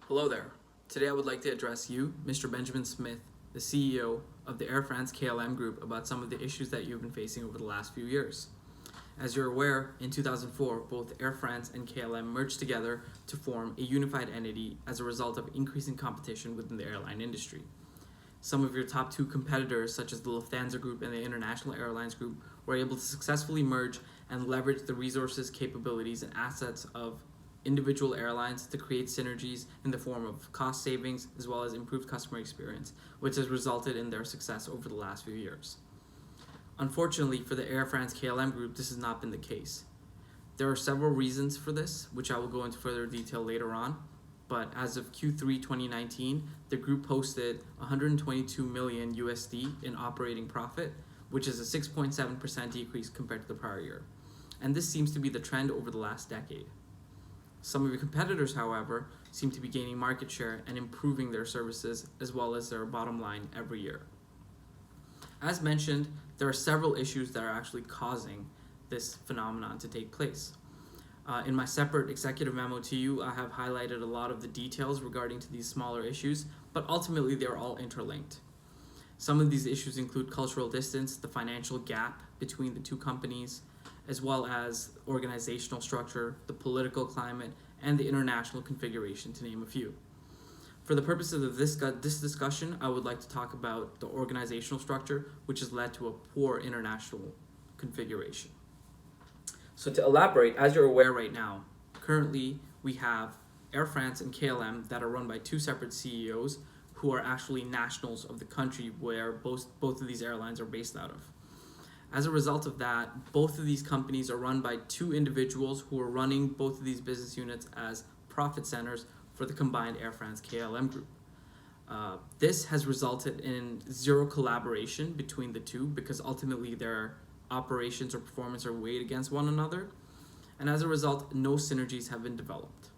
Hello there. Today I would like to address you, Mr. Benjamin Smith, the CEO of the Air France KLM Group, about some of the issues that you've been facing over the last few years. As you're aware, in 2004, both Air France and KLM merged together to form a unified entity as a result of increasing competition within the airline industry. Some of your top two competitors, such as the Lufthansa Group and the International Airlines Group, were able to successfully merge and leverage the resources, capabilities, and assets of individual airlines to create synergies in the form of cost savings as well as improved customer experience, which has resulted in their success over the last few years. Unfortunately for the Air France KLM Group, this has not been the case. There are several reasons for this, which I will go into further detail later on, but as of Q3 2019, the group posted 122 million USD in operating profit, which is a 6.7% decrease compared to the prior year. And this seems to be the trend over the last decade. Some of your competitors, however, seem to be gaining market share and improving their services as well as their bottom line every year. As mentioned, there are several issues that are actually causing this phenomenon to take place. In my separate executive memo to you, I have highlighted a lot of the details regarding to these smaller issues, but ultimately they're all interlinked. Some of these issues include cultural distance, the financial gap between the two companies, as well as organizational structure, the political climate, and the international configuration, to name a few. For the purposes of this discussion, I would like to talk about the organizational structure, which has led to a poor international configuration. So to elaborate, as you're aware right now, currently we have Air France and KLM that are run by two separate CEOs who are actually nationals of the country where both of these airlines are based out of. As a result of that, both of these companies are run by two individuals who are running both of these business units as profit centers for the combined Air France KLM group. This has resulted in zero collaboration between the two because ultimately their operations or performance are weighed against one another, and as a result, no synergies have been developed.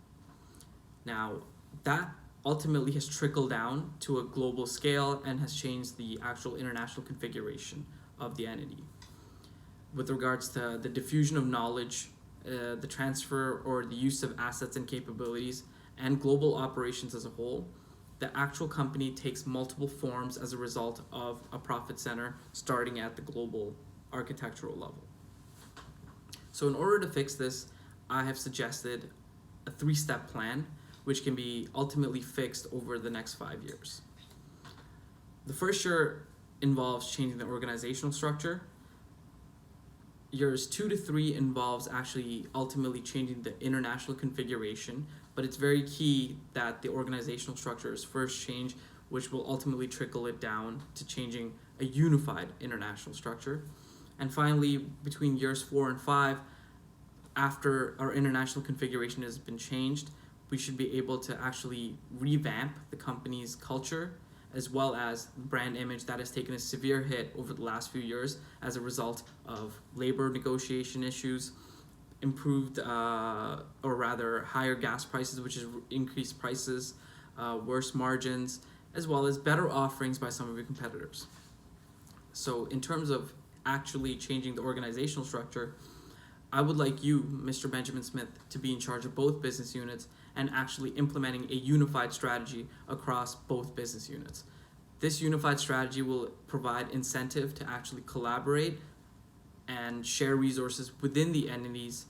Now, that ultimately has trickled down to a global scale and has changed the actual international configuration of the entity. With regards to the diffusion of knowledge, the transfer or the use of assets and capabilities, and global operations as a whole, the actual company takes multiple forms as a result of a profit center starting at the global architectural level. So in order to fix this, I have suggested a 3-step plan which can be ultimately fixed over the next 5 years. The first year involves changing the organizational structure. Years 2 to 3 involves actually ultimately changing the international configuration, but it's very key that the organizational structure is first changed, which will ultimately trickle it down to changing a unified international structure. And finally, between years 4 and 5, after our international configuration has been changed, we should be able to actually revamp the company's culture as well as brand image that has taken a severe hit over the last few years as a result of labor negotiation issues, improved or rather higher gas prices, which is increased prices, worse margins, as well as better offerings by some of your competitors. So in terms of actually changing the organizational structure, I would like you, Mr. Benjamin Smith, to be in charge of both business units and actually implementing a unified strategy across both business units. This unified strategy will provide incentive to actually collaborate and share resources within the entities,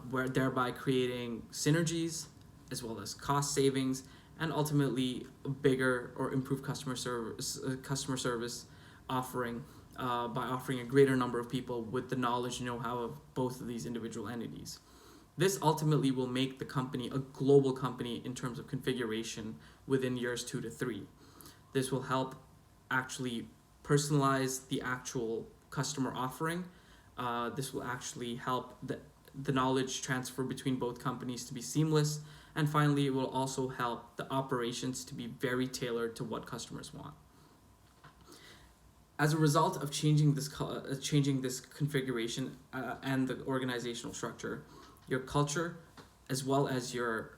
where thereby creating synergies as well as cost savings and ultimately a bigger or improved customer service offering by offering a greater number of people with the knowledge and know-how of both of these individual entities. This ultimately will make the company a global company in terms of configuration within years 2 to 3. This will help actually personalize the actual customer offering. This will actually help the knowledge transfer between both companies to be seamless. And finally, it will also help the operations to be very tailored to what customers want. As a result of changing this configuration and the organizational structure, your culture as well as your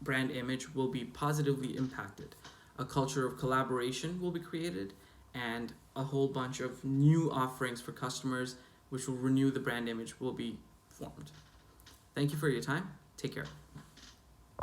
brand image will be positively impacted. A culture of collaboration will be created and a whole bunch of new offerings for customers which will renew the brand image will be formed. Thank you for your time. Take care.